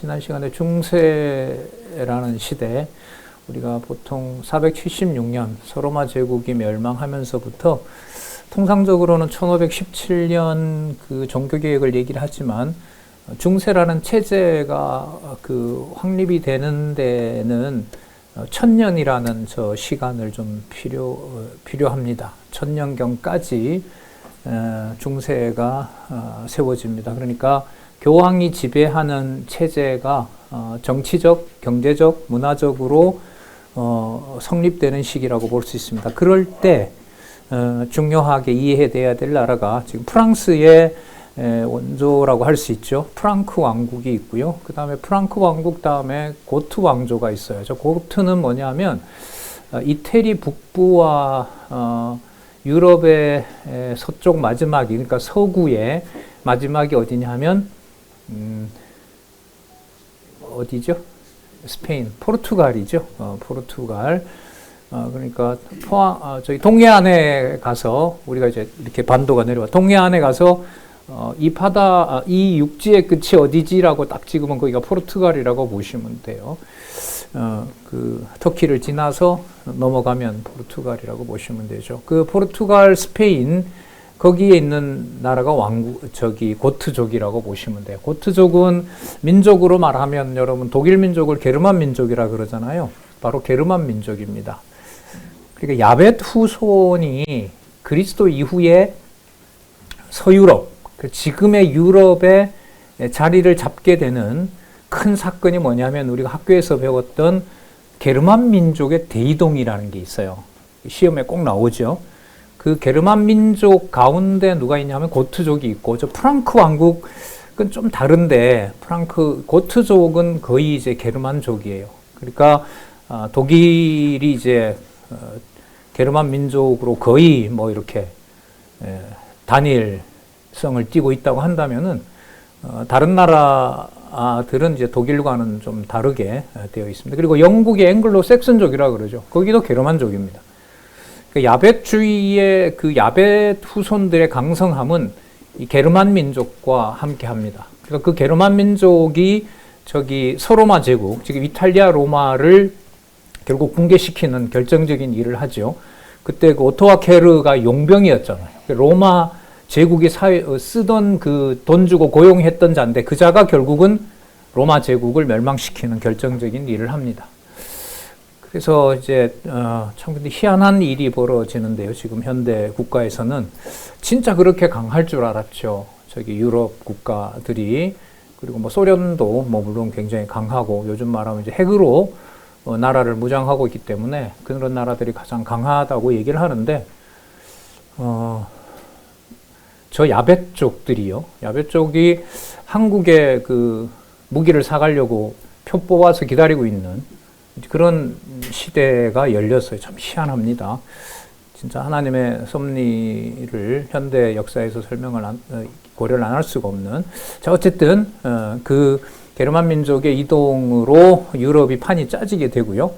지난 시간에 중세라는 시대, 우리가 보통 476년 서로마 제국이 멸망하면서부터 통상적으로는 1517년 그 종교개혁을 얘기를 하지만 중세라는 체제가 그 확립이 되는 데는 1000년이라는 저 시간을 좀 필요합니다. 1000년경까지 중세가 세워집니다. 그러니까 교황이 지배하는 체제가 정치적, 경제적, 문화적으로 성립되는 시기라고 볼 수 있습니다. 그럴 때 중요하게 이해돼야 될 나라가 지금 프랑스의 원조라고 할 수 있죠. 프랑크 왕국이 있고요. 그 다음에 프랑크 왕국 다음에 고트 왕조가 있어요. 저 고트는 뭐냐면 이태리 북부와 유럽의 서쪽 마지막이, 그러니까 서구의 마지막이 어디냐면 어디죠? 스페인, 포르투갈이죠. 포르투갈. 그러니까 저희 동해안에 가서 우리가 이제 이렇게 반도가 내려와 동해안에 가서 이 육지의 끝이 어디지라고 딱 찍으면 거기가 포르투갈이라고 보시면 돼요. 그 터키를 지나서 넘어가면 포르투갈이라고 보시면 되죠. 그 포르투갈, 스페인 거기에 있는 나라가 고트족이라고 보시면 돼요. 고트족은 민족으로 말하면 여러분 독일 민족을 게르만 민족이라 그러잖아요. 바로 게르만 민족입니다. 그러니까 야벳 후손이 그리스도 이후에 서유럽, 지금의 유럽에 자리를 잡게 되는 큰 사건이 뭐냐면 우리가 학교에서 배웠던 게르만 민족의 대이동이라는 게 있어요. 시험에 꼭 나오죠. 그 게르만 민족 가운데 누가 있냐면 고트족이 있고, 저 프랑크 왕국은 좀 다른데 고트족은 거의 이제 게르만족이에요. 그러니까 독일이 이제 게르만 민족으로 거의 뭐 이렇게 단일성을 띠고 있다고 한다면은 다른 나라들은 이제 독일과는 좀 다르게 되어 있습니다. 그리고 영국의 앵글로색슨족이라 그러죠. 거기도 게르만족입니다. 그 야벳주의의 그 야벳 후손들의 강성함은 이 게르만 민족과 함께 합니다. 그러니까 그 게르만 민족이 저기 서로마 제국, 지금 이탈리아 로마를 결국 붕괴시키는 결정적인 일을 하죠. 그때 그 오토와 케르가 용병이었잖아요. 로마 제국이 쓰던 그 돈 주고 고용했던 자인데 그 자가 결국은 로마 제국을 멸망시키는 결정적인 일을 합니다. 그래서 이제 참 근데 희한한 일이 벌어지는데요. 지금 현대 국가에서는 진짜 그렇게 강할 줄 알았죠. 저기 유럽 국가들이, 그리고 뭐 소련도 뭐 물론 굉장히 강하고 요즘 말하면 이제 핵으로 나라를 무장하고 있기 때문에 그런 나라들이 가장 강하다고 얘기를 하는데 저 야벳족들이요. 야벳족이 한국에 그 무기를 사가려고 표 뽑아서 기다리고 있는 그런 시대가 열렸어요. 참 희한합니다. 진짜 하나님의 섭리를 현대 역사에서 고려를 안 할 수가 없는. 자, 어쨌든 그 게르만 민족의 이동으로 유럽이 판이 짜지게 되고요.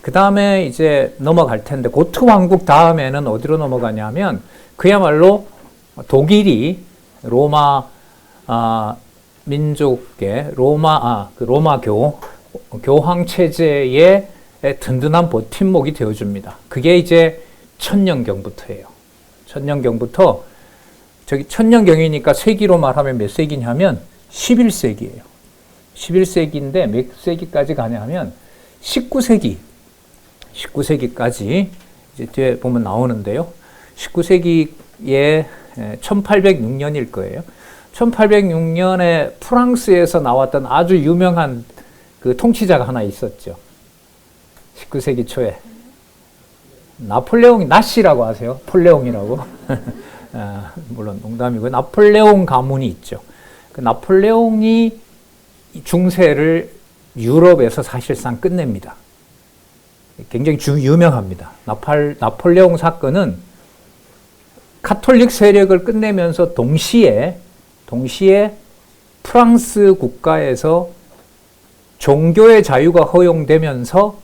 그 다음에 이제 넘어갈 텐데 고트 왕국 다음에는 어디로 넘어가냐면 그야말로 독일이 로마 민족의 로마교 교황 체제의 든든한 버팀목이 되어줍니다. 그게 이제 천년경부터예요. 천년경부터 저기 천년경이니까 세기로 말하면 몇 세기냐면 11세기예요. 11세기인데 몇 세기까지 가냐면 19세기까지 이제 뒤에 보면 나오는데요. 19세기에 1806년일 거예요. 1806년에 프랑스에서 나왔던 아주 유명한 그 통치자가 하나 있었죠. 19세기 초에. 나시라고 아세요? 폴레옹이라고. 물론 농담이고요. 나폴레옹 가문이 있죠. 그 나폴레옹이 중세를 유럽에서 사실상 끝냅니다. 굉장히 유명합니다. 나폴레옹 사건은 카톨릭 세력을 끝내면서 동시에 프랑스 국가에서 종교의 자유가 허용되면서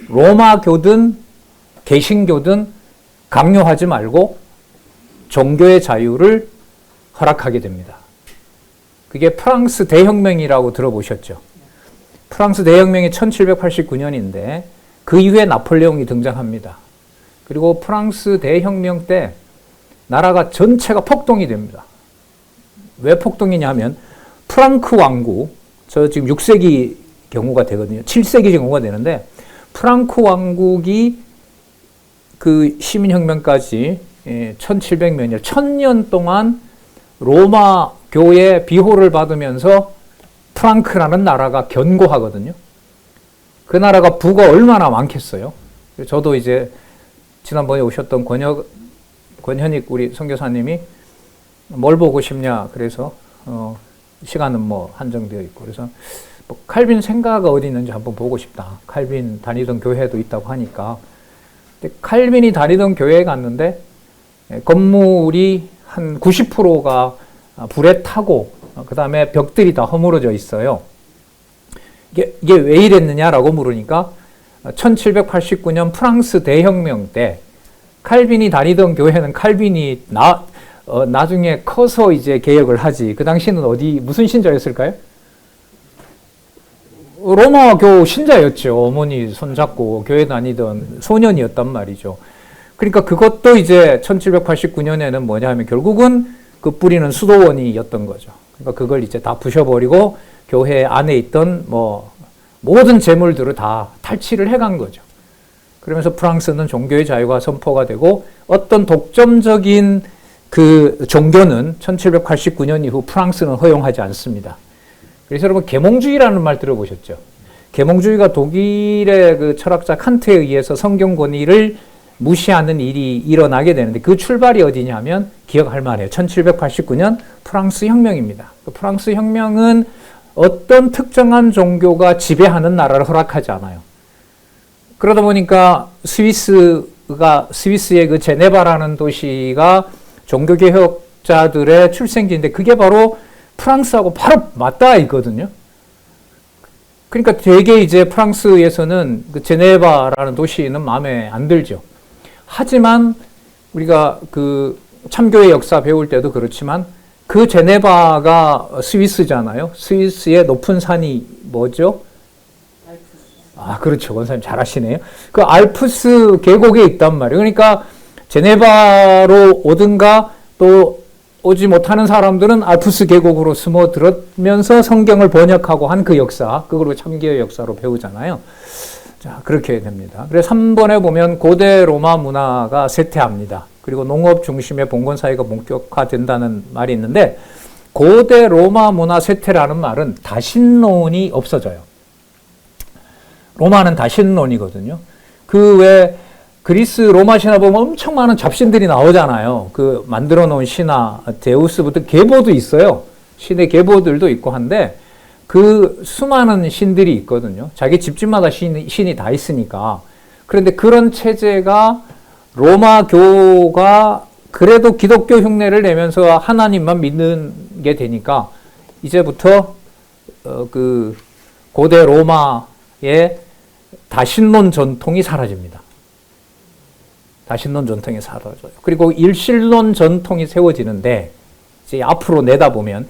로마교든 개신교든 강요하지 말고 종교의 자유를 허락하게 됩니다. 그게 프랑스 대혁명이라고 들어보셨죠? 프랑스 대혁명이 1789년인데 그 이후에 나폴레옹이 등장합니다. 그리고 프랑스 대혁명 때 나라가 전체가 폭동이 됩니다. 왜 폭동이냐 하면 프랑크 왕국, 저 지금 6세기 경우가 되거든요. 7세기 경우가 되는데 프랑크 왕국이 그 시민혁명까지 1700몇 년, 1000년 동안 로마 교의 비호를 받으면서 프랑크라는 나라가 견고하거든요. 그 나라가 부가 얼마나 많겠어요. 저도 이제 지난번에 오셨던 권현익 우리 선교사님이 뭘 보고 싶냐 그래서 시간은 뭐 한정되어 있고 그래서 뭐 칼빈 생가가 어디 있는지 한번 보고 싶다. 칼빈 다니던 교회도 있다고 하니까 근데 칼빈이 다니던 교회에 갔는데 건물이 한 90%가 불에 타고 그 다음에 벽들이 다 허물어져 있어요. 이게 왜 이랬느냐라고 물으니까 1789년 프랑스 대혁명 때 칼빈이 다니던 교회는 칼빈이 나중에 커서 이제 개혁을 하지. 그 당시는 무슨 신자였을까요? 로마교 신자였죠. 어머니 손잡고 교회 다니던 소년이었단 말이죠. 그러니까 그것도 이제 1789년에는 뭐냐 하면 결국은 그 뿌리는 수도원이었던 거죠. 그러니까 그걸 이제 다 부셔버리고 교회 안에 있던 모든 재물들을 다 탈취를 해간 거죠. 그러면서 프랑스는 종교의 자유가 선포가 되고 어떤 독점적인 그 종교는 1789년 이후 프랑스는 허용하지 않습니다. 그래서 여러분 계몽주의라는 말 들어보셨죠? 계몽주의가 독일의 그 철학자 칸트에 의해서 성경 권위를 무시하는 일이 일어나게 되는데 그 출발이 어디냐면 기억할 만해요. 1789년 프랑스 혁명입니다. 프랑스 혁명은 어떤 특정한 종교가 지배하는 나라를 허락하지 않아요. 그러다 보니까 스위스의 그 제네바라는 도시가 종교개혁자들의 출생지인데 그게 바로 프랑스하고 바로 맞닿아 있거든요. 그러니까 되게 이제 프랑스에서는 그 제네바라는 도시는 마음에 안 들죠. 하지만 우리가 그 참교회 역사 배울 때도 그렇지만 그 제네바가 스위스잖아요. 스위스의 높은 산이 뭐죠? 그렇죠. 원사님 잘 아시네요. 그 알프스 계곡에 있단 말이에요. 그러니까 제네바로 오든가 또 오지 못하는 사람들은 알프스 계곡으로 숨어들면서 성경을 번역하고 한 그 역사, 그걸 참교회 역사로 배우잖아요. 자, 그렇게 됩니다. 그래서 3번에 보면 고대 로마 문화가 쇠퇴합니다. 그리고 농업 중심의 봉건 사회가 본격화된다는 말이 있는데 고대 로마 문화 쇠퇴라는 말은 다신론이 없어져요. 로마는 다신론이거든요. 그 외 그리스 로마 신화 보면 엄청 많은 잡신들이 나오잖아요. 그 만들어 놓은 신화, 데우스부터 계보도 있어요. 신의 계보들도 있고 한데 그 수많은 신들이 있거든요. 자기 집집마다 신이 다 있으니까. 그런데 그런 체제가 로마교가 그래도 기독교 흉내를 내면서 하나님만 믿는 게 되니까 이제부터 그 고대 로마의 다신론 전통이 사라집니다. 다신론 전통이 사라져요. 그리고 일신론 전통이 세워지는데 이제 앞으로 내다보면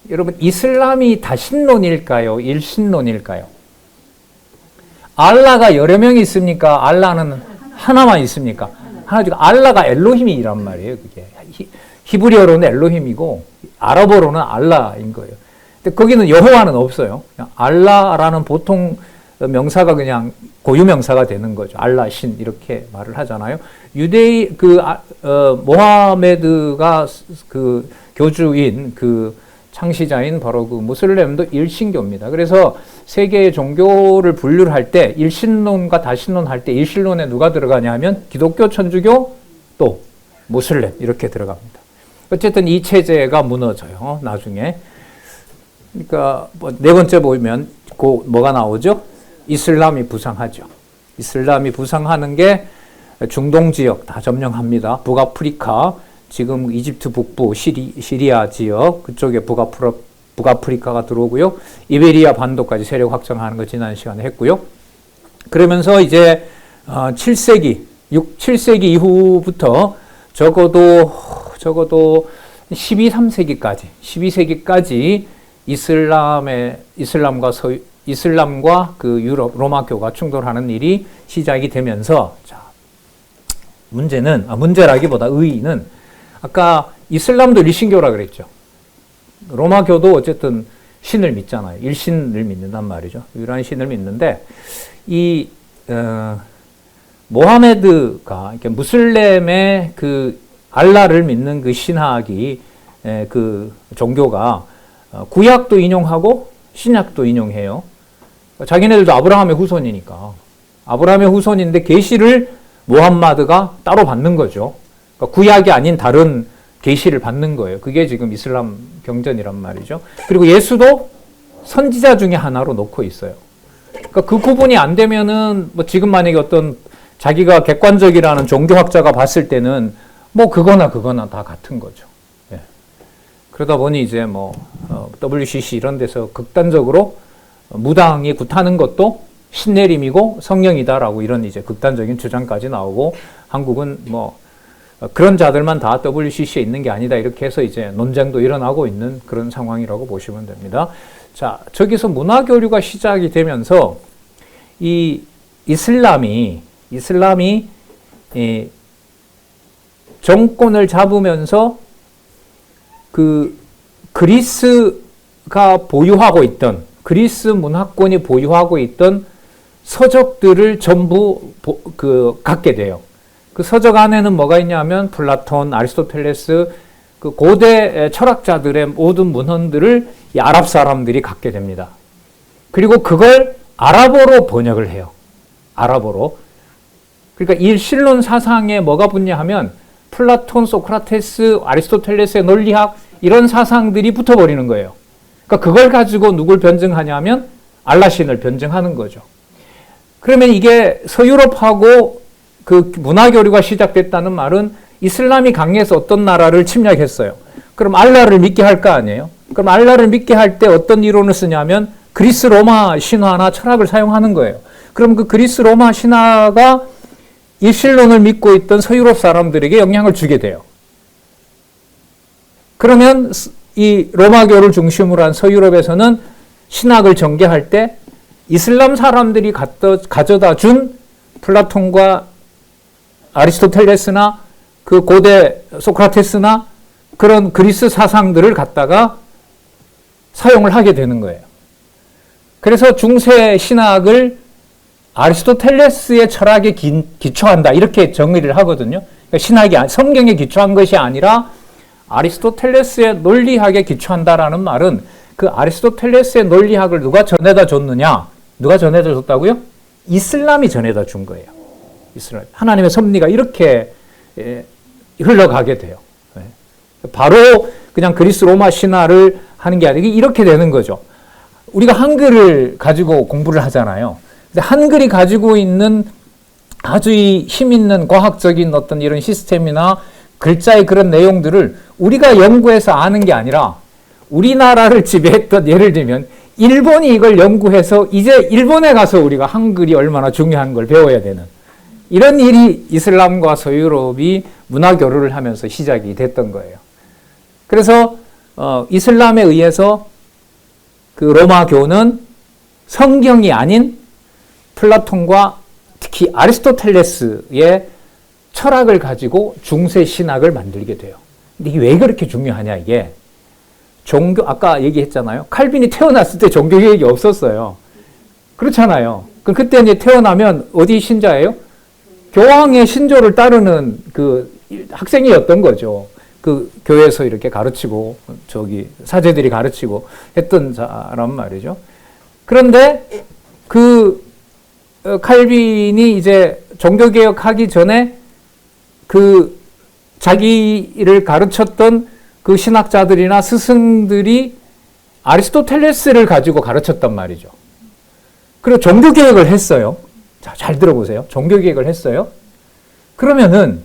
여러분 이슬람이 다신론일까요? 일신론일까요? 알라가 여러 명이 있습니까? 알라는 하나만 있습니까? 하나죠. 알라가 엘로힘이란 말이에요. 그게 히브리어로는 엘로힘이고 아랍어로는 알라인 거예요. 근데 거기는 여호와는 없어요. 그냥 알라라는 보통 명사가 그냥 고유 명사가 되는 거죠. 알라 신 이렇게 말을 하잖아요. 모하메드가 그 교주인 그 창시자인 바로 그 무슬림도 일신교입니다. 그래서 세계의 종교를 분류를 할 때 일신론과 다신론 할 때 일신론에 누가 들어가냐 하면 기독교, 천주교, 또 무슬림 이렇게 들어갑니다. 어쨌든 이 체제가 무너져요. 나중에. 그러니까 네 번째 보면 뭐가 나오죠? 이슬람이 부상하죠. 이슬람이 부상하는 게 중동 지역 다 점령합니다. 북아프리카, 지금 이집트 북부, 시리아 지역, 그쪽에 북아프리카가 들어오고요. 이베리아 반도까지 세력 확장하는 거 지난 시간에 했고요. 그러면서 이제 7세기 이후부터 적어도 12세기까지 이슬람과 그 유럽 로마교가 충돌하는 일이 시작이 되면서, 자, 문제라기보다 의의는, 아까 이슬람도 일신교라 그랬죠. 로마교도 어쨌든 신을 믿잖아요. 일신을 믿는단 말이죠. 유일한 신을 믿는데, 모하메드가, 이렇게 무슬림의 그 알라를 믿는 그 신학이, 그 종교가 구약도 인용하고 신약도 인용해요. 자기네들도 아브라함의 후손이니까. 아브라함의 후손인데 계시를 모함마드가 따로 받는 거죠. 그러니까 구약이 아닌 다른 계시를 받는 거예요. 그게 지금 이슬람 경전이란 말이죠. 그리고 예수도 선지자 중에 하나로 놓고 있어요. 그러니까 그 구분이 안 되면은 뭐 지금 만약에 어떤 자기가 객관적이라는 종교학자가 봤을 때는 뭐 그거나 다 같은 거죠. 예. 그러다 보니 이제 뭐 WCC 이런 데서 극단적으로 무당이 굿하는 것도 신내림이고 성령이다라고 이런 이제 극단적인 주장까지 나오고, 한국은 뭐 그런 자들만 다 WCC에 있는 게 아니다 이렇게 해서 이제 논쟁도 일어나고 있는 그런 상황이라고 보시면 됩니다. 자, 저기서 문화 교류가 시작이 되면서 이 이슬람이 정권을 잡으면서 그 그리스가 보유하고 있던, 그리스 문화권이 보유하고 있던 서적들을 전부 갖게 돼요. 그 서적 안에는 뭐가 있냐면 플라톤, 아리스토텔레스, 그 고대 철학자들의 모든 문헌들을 이 아랍 사람들이 갖게 됩니다. 그리고 그걸 아랍어로 번역을 해요. 아랍어로. 그러니까 이 실론 사상에 뭐가 붙냐 하면 플라톤, 소크라테스, 아리스토텔레스의 논리학 이런 사상들이 붙어버리는 거예요. 그러니까 그걸 가지고 누굴 변증하냐면 알라신을 변증하는 거죠. 그러면 이게 서유럽하고 그 문화교류가 시작됐다는 말은 이슬람이 강해서 어떤 나라를 침략했어요. 그럼 알라를 믿게 할 거 아니에요? 그럼 알라를 믿게 할 때 어떤 이론을 쓰냐면 그리스 로마 신화나 철학을 사용하는 거예요. 그럼 그 그리스 로마 신화가 이 신론을 믿고 있던 서유럽 사람들에게 영향을 주게 돼요. 그러면 이 로마교를 중심으로 한 서유럽에서는 신학을 전개할 때 이슬람 사람들이 가져다 준 플라톤과 아리스토텔레스나 그 고대 소크라테스나 그런 그리스 사상들을 갖다가 사용을 하게 되는 거예요. 그래서 중세 신학을 아리스토텔레스의 철학에 기초한다 이렇게 정의를 하거든요. 그러니까 신학이 성경에 기초한 것이 아니라 아리스토텔레스의 논리학에 기초한다라는 말은 그 아리스토텔레스의 논리학을 누가 전해다 줬느냐? 누가 전해다 줬다고요? 이슬람이 전해다 준 거예요. 이슬람. 하나님의 섭리가 이렇게 흘러가게 돼요. 바로 그냥 그리스 로마 신화를 하는 게 아니고 이렇게 되는 거죠. 우리가 한글을 가지고 공부를 하잖아요. 근데 한글이 가지고 있는 아주 힘 있는 과학적인 어떤 이런 시스템이나 글자의 그런 내용들을 우리가 연구해서 아는 게 아니라 우리나라를 지배했던, 예를 들면 일본이 이걸 연구해서 이제 일본에 가서 우리가 한글이 얼마나 중요한 걸 배워야 되는 이런 일이 이슬람과 서유럽이 문화 교류를 하면서 시작이 됐던 거예요. 그래서 이슬람에 의해서 그 로마교는 성경이 아닌 플라톤과 특히 아리스토텔레스의 철학을 가지고 중세 신학을 만들게 돼요. 근데 이게 왜 그렇게 중요하냐, 이게. 아까 얘기했잖아요. 칼빈이 태어났을 때 종교 개혁이 없었어요. 그렇잖아요. 그때 이제 태어나면 어디 신자예요? 교황의 신조를 따르는 그 학생이었던 거죠. 그 교회에서 이렇게 가르치고, 사제들이 가르치고 했던 사람 말이죠. 그런데 칼빈이 이제 종교개혁하기 전에 자기를 가르쳤던 그 신학자들이나 스승들이 아리스토텔레스를 가지고 가르쳤단 말이죠. 그리고 종교개혁을 했어요. 자, 잘 들어보세요. 종교개혁을 했어요. 그러면은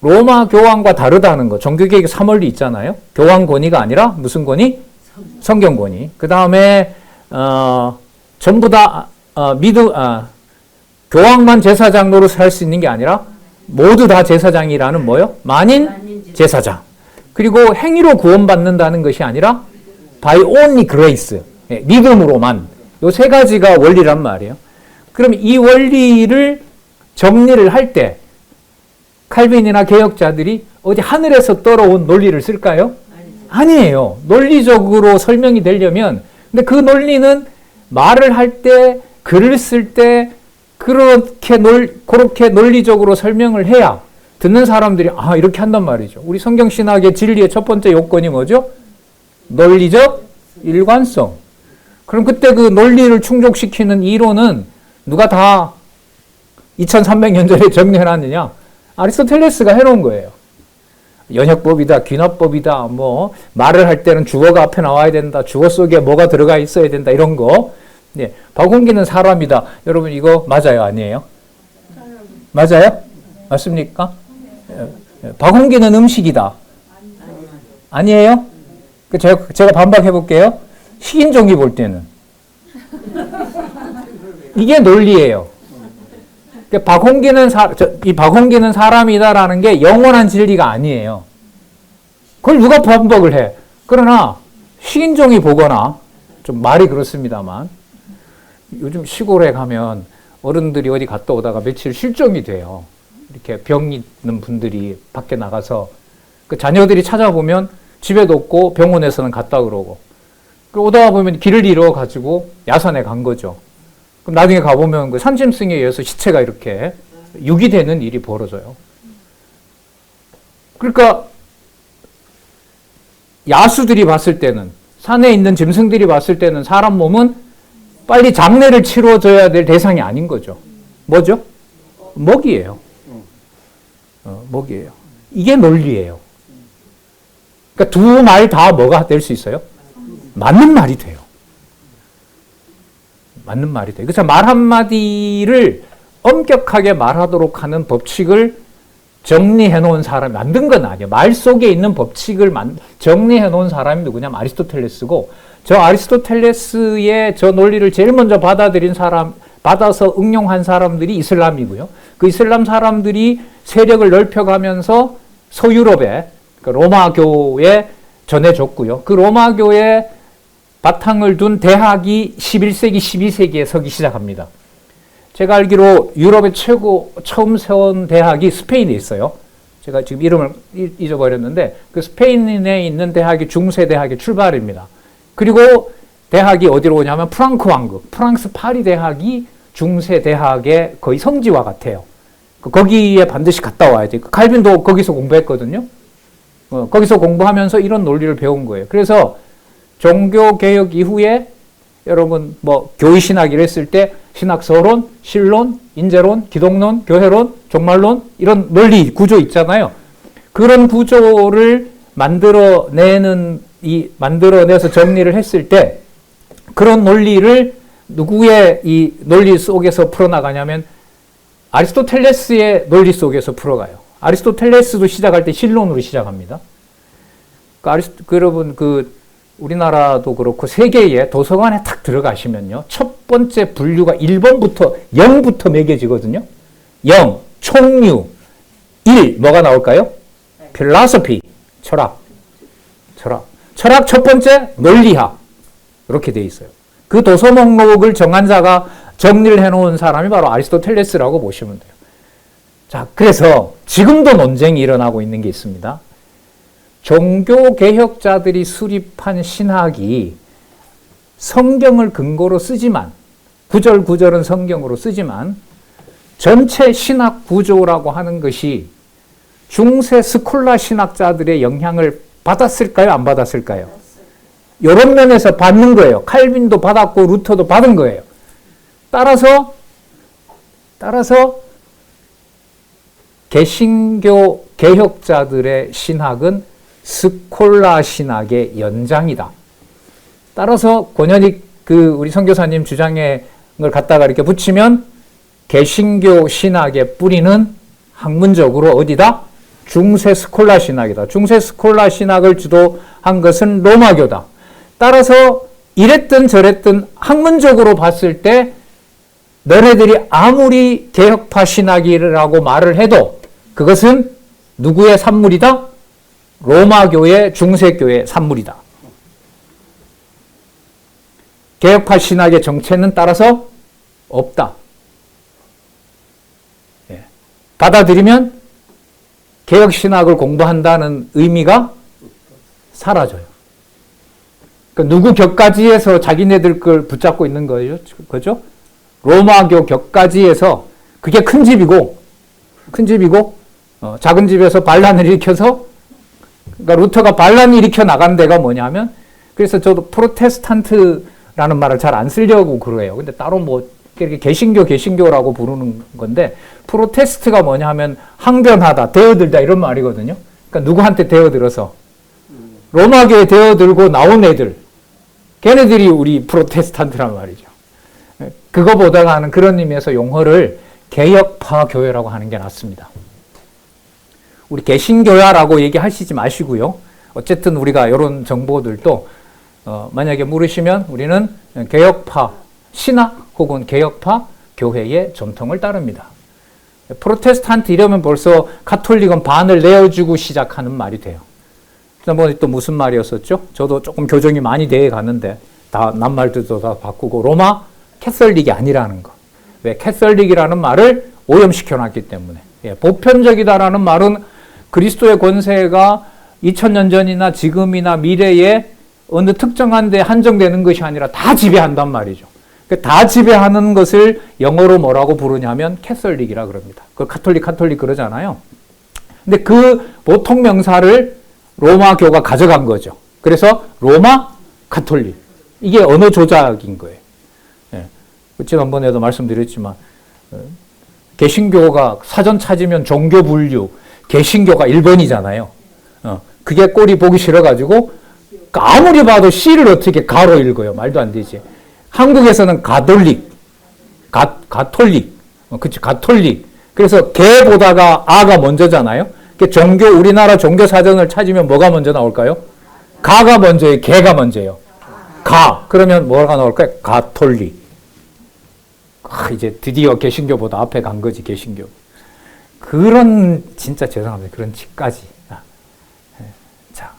로마 교황과 다르다는 거. 종교개혁의 3원리 있잖아요. 교황 권위가 아니라 무슨 권위? 성경 권위. 그 다음에 전부 다 교황만 제사장 노릇을 할 수 있는 게 아니라 모두 다 제사장이라는 뭐요? 만인 제사장. 그리고 행위로 구원받는다는 것이 아니라 by only grace, 믿음으로만. 요 세 가지가 원리란 말이에요. 그럼 이 원리를 정리를 할 때 칼빈이나 개혁자들이 어디 하늘에서 떨어온 논리를 쓸까요? 아니에요. 논리적으로 설명이 되려면, 근데 그 논리는 말을 할 때, 글을 쓸 때 그렇게 논리적으로 설명을 해야 듣는 사람들이 이렇게 한단 말이죠. 우리 성경신학의 진리의 첫 번째 요건이 뭐죠? 논리적 일관성. 그럼 그때 그 논리를 충족시키는 이론은 누가 다 2300년 전에 정리해놨느냐? 아리스토텔레스가 해놓은 거예요. 연역법이다, 귀납법이다, 뭐 말을 할 때는 주어가 앞에 나와야 된다, 주어 속에 뭐가 들어가 있어야 된다, 이런 거. 네, 박홍기는 사람이다. 여러분 이거 맞아요, 아니에요? 맞아요? 맞습니까? 박홍기는 음식이다. 아니에요? 제가 반박해 볼게요. 식인종이 볼 때는 이게 논리예요. 이 박홍기는 사람이다라는 게 영원한 진리가 아니에요. 그걸 누가 반박을 해? 그러나 식인종이 보거나, 좀 말이 그렇습니다만, 요즘 시골에 가면 어른들이 어디 갔다 오다가 며칠 실종이 돼요. 이렇게 병 있는 분들이 밖에 나가서 그 자녀들이 찾아보면 집에도 없고 병원에서는 갔다 그러고, 오다가 보면 길을 잃어가지고 야산에 간 거죠. 그럼 나중에 가보면 그 산짐승에 의해서 시체가 이렇게 유기되는 일이 벌어져요. 그러니까 야수들이 봤을 때는, 산에 있는 짐승들이 봤을 때는 사람 몸은 빨리 장례를 치러줘야 될 대상이 아닌 거죠. 뭐죠? 먹이에요. 먹이에요. 이게 논리예요. 그러니까 두 말 다 뭐가 될 수 있어요? 맞는 말이 돼요. 맞는 말이 돼요. 그래서 말 한마디를 엄격하게 말하도록 하는 법칙을 정리해 놓은 사람이 만든 건 아니에요. 말 속에 있는 법칙을 정리해 놓은 사람이 누구냐면 아리스토텔레스고, 저 아리스토텔레스의 저 논리를 제일 먼저 받아서 응용한 사람들이 이슬람이고요. 그 이슬람 사람들이 세력을 넓혀가면서 서유럽에, 로마교에 전해줬고요. 그 로마교에 바탕을 둔 대학이 11세기, 12세기에 서기 시작합니다. 제가 알기로 유럽의 처음 세운 대학이 스페인에 있어요. 제가 지금 이름을 잊어버렸는데, 그 스페인에 있는 대학이 중세 대학의 출발입니다. 그리고 대학이 어디로 오냐면 프랑크 왕국, 프랑스 파리 대학이 중세 대학의 거의 성지와 같아요. 거기에 반드시 갔다 와야 돼요. 칼빈도 거기서 공부했거든요. 거기서 공부하면서 이런 논리를 배운 거예요. 그래서 종교개혁 이후에 여러분 뭐 교의신학 이랬을 때 신학서론, 신론, 인재론, 기독론, 교회론, 종말론, 이런 논리 구조 있잖아요. 그런 구조를 만들어내서 정리를 했을 때 그런 논리를 누구의 이 논리 속에서 풀어나가냐면 아리스토텔레스의 논리 속에서 풀어가요. 아리스토텔레스도 시작할 때 신론으로 시작합니다. 여러분 우리나라도 그렇고 세계의 도서관에 탁 들어가시면요. 첫 번째 분류가 1번부터 0부터 매겨지거든요. 0, 총류, 1, 뭐가 나올까요? 필라소피, 철학 첫 번째 논리학, 이렇게 돼 있어요. 그 도서 목록을 정한 자가 정리를 해놓은 사람이 바로 아리스토텔레스라고 보시면 돼요. 자, 그래서 지금도 논쟁이 일어나고 있는 게 있습니다. 종교개혁자들이 수립한 신학이 성경을 근거로 쓰지만, 구절구절은 성경으로 쓰지만, 전체 신학 구조라고 하는 것이 중세 스콜라 신학자들의 영향을 받았을까요? 안 받았을까요? 이런 면에서 받는 거예요. 칼빈도 받았고 루터도 받은 거예요. 따라서 개신교 개혁자들의 신학은 스콜라 신학의 연장이다. 따라서 권현익 우리 선교사님 주장을 갖다가 이렇게 붙이면 개신교 신학의 뿌리는 학문적으로 어디다? 중세 스콜라 신학이다. 중세 스콜라 신학을 주도한 것은 로마교다. 따라서 이랬든 저랬든 학문적으로 봤을 때 너네들이 아무리 개혁파 신학이라고 말을 해도 그것은 누구의 산물이다? 로마 교회, 중세 교회 산물이다. 개혁파 신학의 정체는 따라서 없다. 예. 받아들이면 개혁 신학을 공부한다는 의미가 사라져요. 그러니까 누구 격가지에서 자기네들 걸 붙잡고 있는 거예요. 그죠? 로마교 격가지에서 그게 큰 집이고 작은 집에서 반란을 일으켜서, 그러니까 루터가 반란을 일으켜 나가는 데가 뭐냐면, 그래서 저도 프로테스탄트라는 말을 잘 안 쓰려고 그래요. 근데 따로 뭐 이렇게 개신교라고 부르는 건데, 프로테스트가 뭐냐 하면 항변하다, 대어들다 이런 말이거든요. 그러니까 누구한테 대어들어서 로마교에 대어들고 나온 애들, 걔네들이 우리 프로테스탄트란 말이죠. 그거보다는 그런 의미에서 용어를 개혁파 교회라고 하는 게 낫습니다. 우리 개신교회라고 얘기하시지 마시고요. 어쨌든 우리가 이런 정보들도 만약에 물으시면 우리는 개혁파 신학 혹은 개혁파 교회의 전통을 따릅니다. 프로테스탄트 이러면 벌써 가톨릭은 반을 내어주고 시작하는 말이 돼요. 지난번에 또 무슨 말이었었죠? 저도 조금 교정이 많이 돼 가는데 다 낱말들도 다 바꾸고 로마 캐설릭이 아니라는 거. 왜? 캐설릭이라는 말을 오염시켜 놨기 때문에. 예, 보편적이다라는 말은 그리스도의 권세가 2000년 전이나 지금이나 미래에 어느 특정한 데 한정되는 것이 아니라 다 지배한단 말이죠. 다 지배하는 것을 영어로 뭐라고 부르냐면 캐설릭이라 그럽니다. 그 카톨릭 그러잖아요. 근데 그 보통 명사를 로마교가 가져간 거죠. 그래서 로마 카톨릭. 이게 언어 조작인 거예요. 예. 지난번에도 말씀드렸지만 개신교가 사전 찾으면 종교 분류, 개신교가 1번이잖아요. 그게 꼴이 보기 싫어가지고 아무리 봐도 C를 어떻게 가로 읽어요. 말도 안 되지. 한국에서는 가톨릭, 그치, 가톨릭. 그래서 개 보다가 아가 먼저잖아요. 종교, 우리나라 종교 사전을 찾으면 뭐가 먼저 나올까요? 가가 먼저예요, 개가 먼저예요. 가. 그러면 뭐가 나올까요? 가톨릭. 이제 드디어 개신교보다 앞에 간 거지, 개신교. 그런, 진짜 죄송합니다. 그런 짓까지. 자.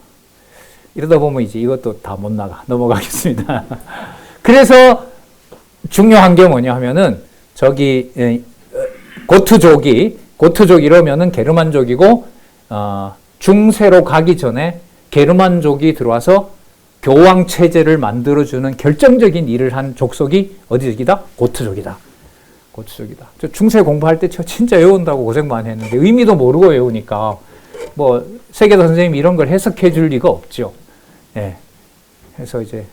이러다 보면 이제 이것도 다 못 나가. 넘어가겠습니다. 그래서 중요한 게 뭐냐 하면은, 저기, 고트족 이러면은 게르만족이고, 중세로 가기 전에 게르만족이 들어와서 교황 체제를 만들어주는 결정적인 일을 한 족속이 어디족이다? 고트족이다. 저 중세 공부할 때 저 진짜 외운다고 고생 많이 했는데 의미도 모르고 외우니까 뭐 세계사 선생님이 이런 걸 해석해 줄 리가 없죠. 예. 그래서 이제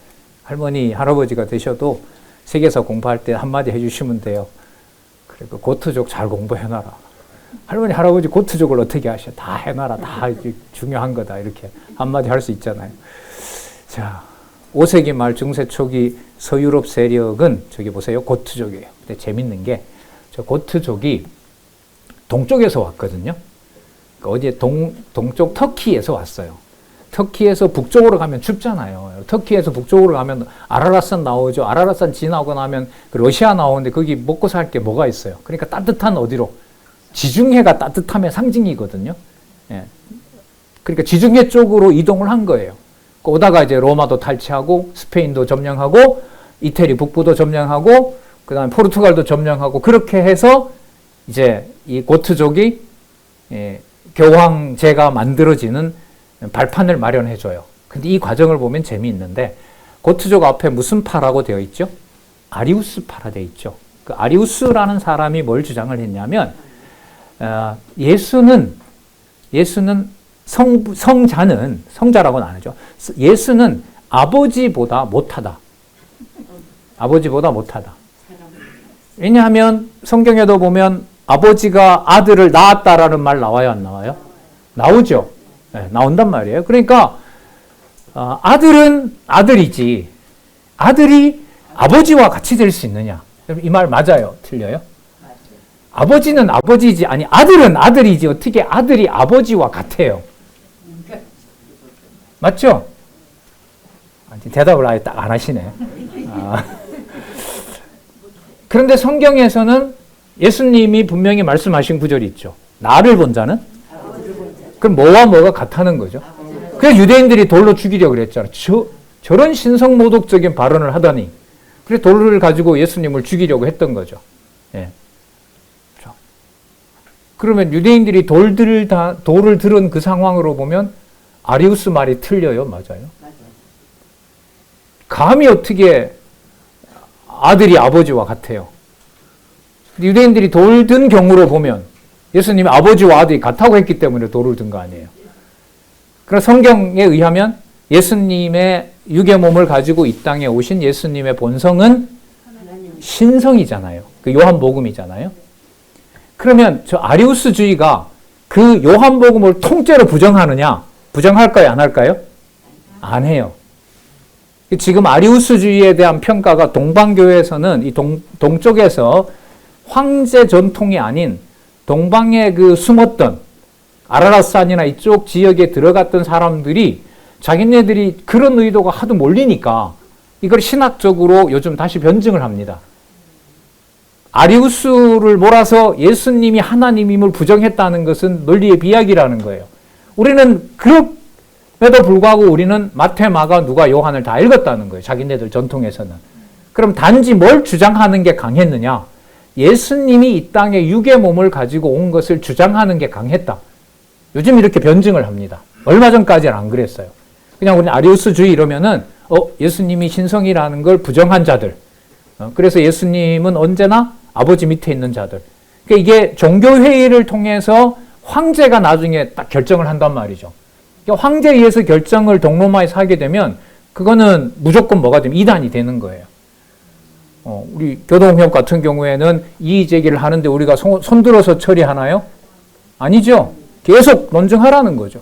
할머니, 할아버지가 되셔도 세계사 공부할 때 한마디 해주시면 돼요. 그래, 그 고트족 잘 공부해놔라. 할머니, 할아버지 고트족을 어떻게 하셔? 다 해놔라. 다 중요한 거다. 이렇게 한마디 할 수 있잖아요. 자, 5세기 말 중세 초기 서유럽 세력은 저기 보세요. 고트족이에요. 근데 재밌는 게 저 고트족이 동쪽에서 왔거든요. 그러니까 어디에 동쪽 터키에서 왔어요. 터키에서 북쪽으로 가면 춥잖아요. 터키에서 북쪽으로 가면 아라라산 나오죠. 아라라산 지나고 나면 러시아 나오는데 거기 먹고 살 게 뭐가 있어요. 그러니까 따뜻한 어디로? 지중해가 따뜻함의 상징이거든요. 예. 그러니까 지중해 쪽으로 이동을 한 거예요. 오다가 이제 로마도 탈취하고 스페인도 점령하고 이태리 북부도 점령하고 그다음에 포르투갈도 점령하고 그렇게 해서 이제 이 고트족이 교황제가 만들어지는 발판을 마련해 줘요. 근데 이 과정을 보면 재미있는데 고트족 앞에 무슨 파라고 되어 있죠? 아리우스 파라 되어 있죠. 그 아리우스라는 사람이 뭘 주장을 했냐면 예수는 성자라고는 안 하죠. 예수는 아버지보다 못하다. 왜냐하면 성경에도 보면 아버지가 아들을 낳았다라는 말 나와요, 안 나와요? 나오죠. 네, 나온단 말이에요. 그러니까 아들은 아들이지 아들이 아버지와 같이 될 수 있느냐? 이 말 맞아요? 틀려요? 아버지는 아버지지, 아니 아들은 아들이지 어떻게 아들이 아버지와 같아요? 맞죠? 대답을 아예 딱 안 하시네. 그런데 성경에서는 예수님이 분명히 말씀하신 구절이 있죠. 나를 본 자는? 그럼 뭐와 뭐가 같다는 거죠? 그래서 유대인들이 돌로 죽이려고 그랬잖아. 저런 신성모독적인 발언을 하다니. 그래서 돌을 가지고 예수님을 죽이려고 했던 거죠. 예. 그러면 유대인들이 돌을 들은 그 상황으로 보면 아리우스 말이 틀려요. 맞아요. 감히 어떻게 아들이 아버지와 같아요. 유대인들이 돌 든 경우로 보면 예수님이 아버지와 아들이 같다고 했기 때문에 돌을 든 거 아니에요. 그러나 성경에 의하면 예수님의 육의 몸을 가지고 이 땅에 오신 예수님의 본성은 신성이잖아요. 그 요한복음이잖아요. 그러면 저 아리우스주의가 그 요한복음을 통째로 부정하느냐? 부정할까요? 안 할까요? 안 해요. 지금 아리우스주의에 대한 평가가 동방교회에서는 이 동쪽에서 황제 전통이 아닌 동방에 그 숨었던 아라랏산이나 이쪽 지역에 들어갔던 사람들이 자기네들이 그런 의도가 하도 몰리니까 이걸 신학적으로 요즘 다시 변증을 합니다. 아리우스를 몰아서 예수님이 하나님임을 부정했다는 것은 논리의 비약이라는 거예요. 우리는 그럼에도 불구하고 우리는 마태, 마가, 누가, 요한을 다 읽었다는 거예요. 자기네들 전통에서는. 그럼 단지 뭘 주장하는 게 강했느냐? 예수님이 이 땅에 육의 몸을 가지고 온 것을 주장하는 게 강했다. 요즘 이렇게 변증을 합니다. 얼마 전까지는 안 그랬어요. 그냥 우리는 아리우스주의 이러면은 예수님이 신성이라는 걸 부정한 자들. 그래서 예수님은 언제나 아버지 밑에 있는 자들. 그러니까 이게 종교회의를 통해서 황제가 나중에 딱 결정을 한단 말이죠. 그러니까 황제에 의해서 결정을 동로마에서 하게 되면 그거는 무조건 뭐가 되면 이단이 되는 거예요. 우리 교동협 같은 경우에는 이의 제기를 하는데 우리가 손들어서 처리하나요? 아니죠. 계속 논증하라는 거죠.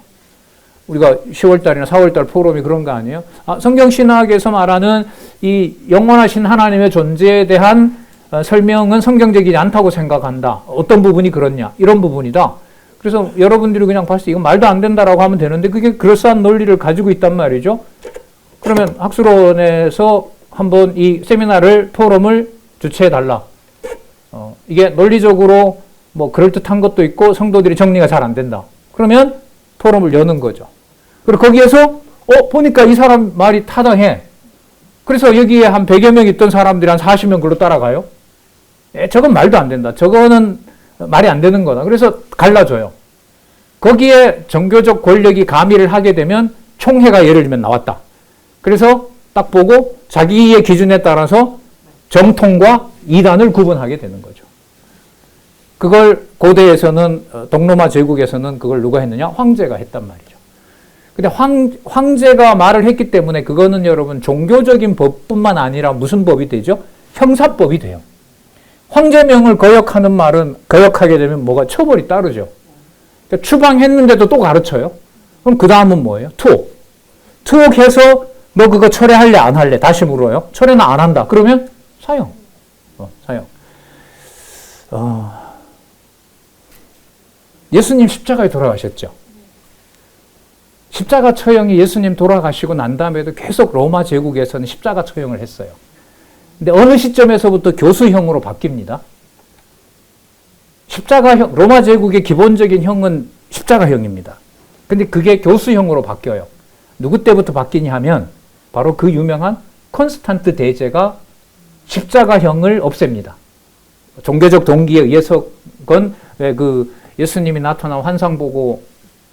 우리가 10월달이나 4월달 포럼이 그런 거 아니에요? 성경신학에서 말하는 이 영원하신 하나님의 존재에 대한 설명은 성경적이지 않다고 생각한다. 어떤 부분이 그렇냐? 이런 부분이다. 그래서 여러분들이 그냥 봤을 때 이건 말도 안 된다라고 하면 되는데 그게 그럴싸한 논리를 가지고 있단 말이죠. 그러면 학술원에서 한번 이 세미나를, 포럼을 주최해달라. 이게 논리적으로 뭐 그럴듯한 것도 있고 성도들이 정리가 잘 안 된다. 그러면 포럼을 여는 거죠. 그리고 거기에서 보니까 이 사람 말이 타당해. 그래서 여기에 한 100여 명 있던 사람들이 한 40명 글로 따라가요. 저건 말도 안 된다. 저거는 말이 안 되는 거다. 그래서 갈라줘요. 거기에 종교적 권력이 가미를 하게 되면 총회가 예를 들면 나왔다. 그래서 딱 보고 자기의 기준에 따라서 정통과 이단을 구분하게 되는 거죠. 그걸 고대에서는 동로마 제국에서는 그걸 누가 했느냐? 황제가 했단 말이죠. 근데 황제가 말을 했기 때문에 그거는 여러분 종교적인 법뿐만 아니라 무슨 법이 되죠? 형사법이 돼요. 황제명을 거역하는 말은 거역하게 되면 뭐가 처벌이 따르죠. 그러니까 추방했는데도 또 가르쳐요. 그럼 그 다음은 뭐예요? 투옥. 투옥해서 너 그거 철회할래 안 할래? 다시 물어요. 철회는 안 한다. 그러면 사형. 사형. 예수님 십자가에 돌아가셨죠. 십자가 처형이 예수님 돌아가시고 난 다음에도 계속 로마 제국에서는 십자가 처형을 했어요. 근데 어느 시점에서부터 교수형으로 바뀝니다. 십자가형, 로마 제국의 기본적인 형은 십자가형입니다. 근데 그게 교수형으로 바뀌어요. 누구 때부터 바뀌냐 하면 바로 그 유명한 콘스탄트 대제가 십자가형을 없앱니다. 종교적 동기에 의해서건 왜 그 예수님이 나타난 환상 보고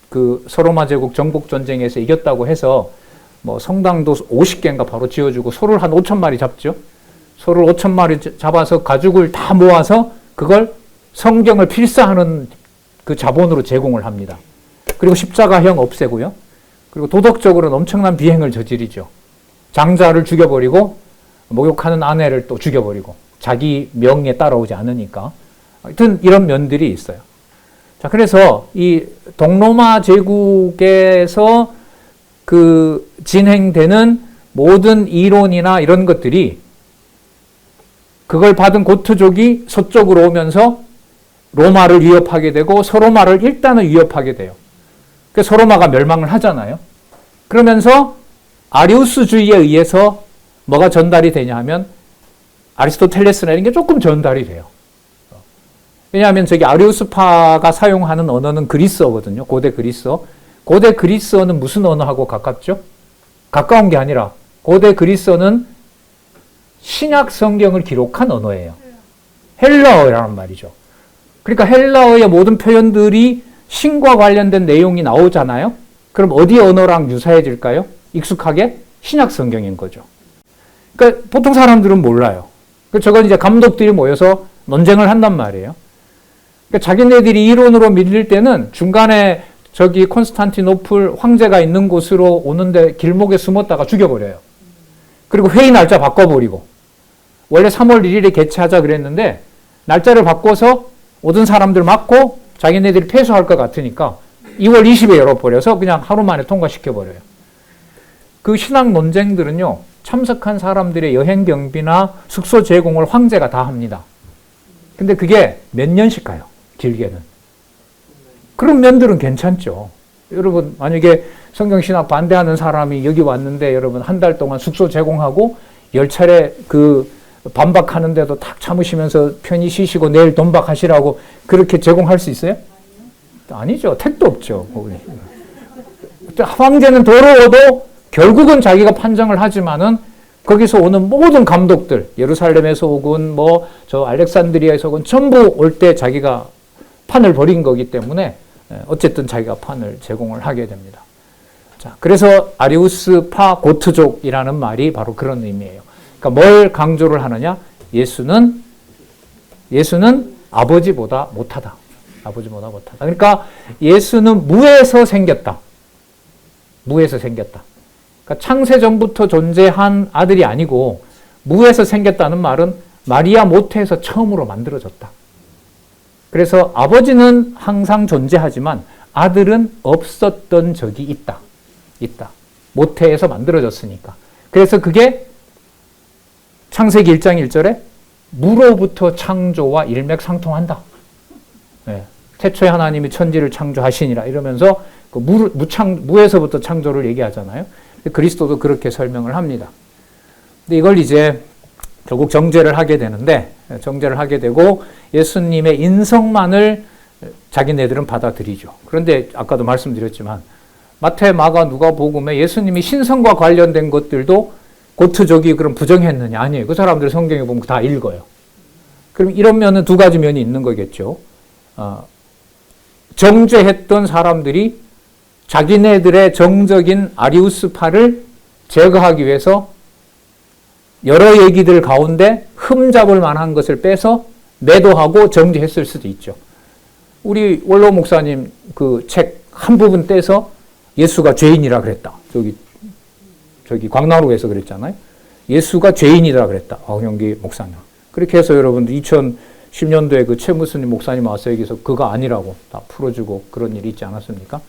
그 서로마 제국 정복 전쟁에서 이겼다고 해서 뭐 성당도 50개인가 바로 지어주고 소를 한 5천 마리 잡죠. 소를 5천 마리 잡아서 가죽을 다 모아서 그걸 성경을 필사하는 그 자본으로 제공을 합니다. 그리고 십자가형 없애고요. 그리고 도덕적으로는 엄청난 비행을 저지르죠. 장자를 죽여버리고 목욕하는 아내를 또 죽여버리고 자기 명에 따라오지 않으니까. 하여튼 이런 면들이 있어요. 자, 그래서 이 동로마 제국에서 그 진행되는 모든 이론이나 이런 것들이 그걸 받은 고트족이 서쪽으로 오면서 로마를 위협하게 되고 서로마를 일단은 위협하게 돼요. 그래서 서로마가 멸망을 하잖아요. 그러면서 아리우스주의에 의해서 뭐가 전달이 되냐 하면 아리스토텔레스나 이런 게 조금 전달이 돼요. 왜냐하면 저기 아리우스파가 사용하는 언어는 그리스어거든요. 고대 그리스어. 고대 그리스어는 무슨 언어하고 가깝죠? 가까운 게 아니라 고대 그리스어는 신약 성경을 기록한 언어예요. 헬라어라는 말이죠. 그러니까 헬라어의 모든 표현들이 신과 관련된 내용이 나오잖아요. 그럼 어디 언어랑 유사해질까요? 익숙하게 신약 성경인 거죠. 그러니까 보통 사람들은 몰라요. 저건 이제 감독들이 모여서 논쟁을 한단 말이에요. 그러니까 자기네들이 이론으로 밀릴 때는 중간에 저기 콘스탄티노플 황제가 있는 곳으로 오는데 길목에 숨었다가 죽여버려요. 그리고 회의 날짜 바꿔버리고, 원래 3월 1일에 개최하자 그랬는데 날짜를 바꿔서 오던 사람들 맞고 자기네들이 패소할 것 같으니까 2월 20일에 열어버려서 그냥 하루 만에 통과시켜버려요. 그 신학 논쟁들은요, 참석한 사람들의 여행 경비나 숙소 제공을 황제가 다 합니다. 근데 그게 몇 년씩 가요, 길게는. 그런 면들은 괜찮죠. 여러분, 만약에 성경신학 반대하는 사람이 여기 왔는데 여러분 한 달 동안 숙소 제공하고 10차례 그 반박하는데도 탁 참으시면서 편히 쉬시고 내일 돈박하시라고 그렇게 제공할 수 있어요? 아니죠. 택도 없죠. 황제는 더러워도 결국은 자기가 판정을 하지만은 거기서 오는 모든 감독들, 예루살렘에서 오건 뭐 저 알렉산드리아에서 오건 전부 올 때 자기가 판을 벌인 거기 때문에 어쨌든 자기가 판을 제공을 하게 됩니다. 자, 그래서 아리우스파 고트족이라는 말이 바로 그런 의미예요. 그러니까 뭘 강조를 하느냐? 예수는 아버지보다 못하다. 아버지보다 못하다. 그러니까 예수는 무에서 생겼다. 무에서 생겼다. 그러니까 창세 전부터 존재한 아들이 아니고 무에서 생겼다는 말은 마리아 모태에서 처음으로 만들어졌다. 그래서 아버지는 항상 존재하지만 아들은 없었던 적이 있다. 모태에서 만들어졌으니까. 그래서 그게 창세기 1장 1절에 무로부터 창조와 일맥상통한다. 네. 태초에 하나님이 천지를 창조하시니라 이러면서 그 무에서부터 창조를 얘기하잖아요. 그리스도도 그렇게 설명을 합니다. 근데 이걸 이제 결국 정죄를 하게 되는데, 정죄를 하게 되고 예수님의 인성만을 자기네들은 받아들이죠. 그런데 아까도 말씀드렸지만 마태, 마가, 누가복음에 예수님이 신성과 관련된 것들도 고트족이 그럼 부정했느냐? 아니에요. 그 사람들 성경에 보면 다 읽어요. 그럼 이런 면은 두 가지 면이 있는 거겠죠. 정죄했던 사람들이 자기네들의 정적인 아리우스파를 제거하기 위해서 여러 얘기들 가운데 흠잡을 만한 것을 빼서 매도하고 정죄했을 수도 있죠. 우리 원로 목사님 그 책 한 부분 떼서 예수가 죄인이라 그랬다. 저기 광나루에서 그랬잖아요. 예수가 죄인이라 그랬다. 황영기 목사님. 그렇게 해서 여러분들 2010년도에 그 최무스님 목사님 와서 여기서 그거 아니라고 다 풀어주고 그런 일이 있지 않았습니까?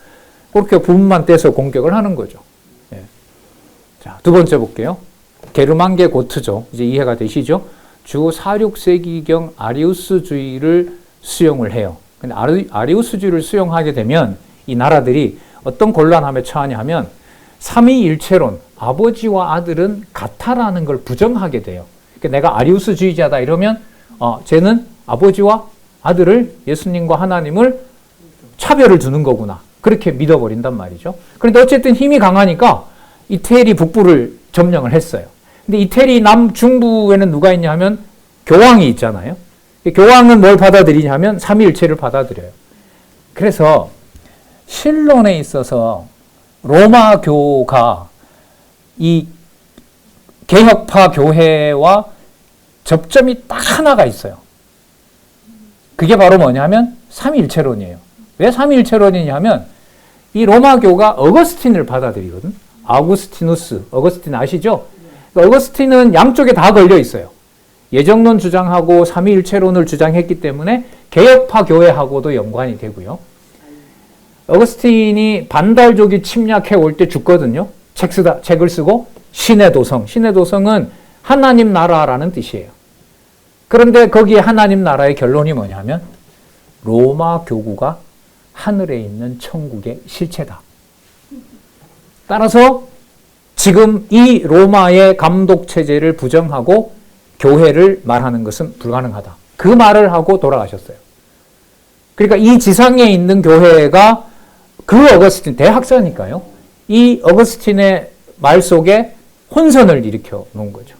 그렇게 부분만 떼서 공격을 하는 거죠. 예. 자, 두 번째 볼게요. 게르만계 고트족. 이제 이해가 되시죠? 주 4,6세기경 아리우스주의를 수용을 해요. 근데 아리우스주의를 수용하게 되면 이 나라들이 어떤 곤란함에 처하냐 하면 삼위일체론, 아버지와 아들은 같다라는 걸 부정하게 돼요. 그러니까 내가 아리우스주의자다 이러면 쟤는 아버지와 아들을, 예수님과 하나님을 차별을 두는 거구나. 그렇게 믿어버린단 말이죠. 그런데 어쨌든 힘이 강하니까 이태리 북부를 점령을 했어요. 근데 이태리 남중부에는 누가 있냐 하면 교황이 있잖아요. 교황은 뭘 받아들이냐 하면 삼위일체를 받아들여요. 그래서 신론에 있어서 로마교가 이 개혁파 교회와 접점이 딱 하나가 있어요. 그게 바로 뭐냐면 삼위일체론이에요. 왜 삼위일체론이냐 하면 이 로마교가 어거스틴을 받아들이거든. 아우구스티누스, 어거스틴 아시죠? 어거스틴은 양쪽에 다 걸려 있어요. 예정론 주장하고 삼위일체론을 주장했기 때문에 개혁파 교회하고도 연관이 되고요. 어거스틴이 반달족이 침략해 올 때 죽거든요. 책을 쓰고 신의 도성. 신의 도성은 하나님 나라라는 뜻이에요. 그런데 거기에 하나님 나라의 결론이 뭐냐면 로마 교구가 하늘에 있는 천국의 실체다. 따라서 지금 이 로마의 감독 체제를 부정하고 교회를 말하는 것은 불가능하다. 그 말을 하고 돌아가셨어요. 그러니까 이 지상에 있는 교회가 그 어거스틴, 대학자니까요. 이 어거스틴의 말 속에 혼선을 일으켜 놓은 거죠.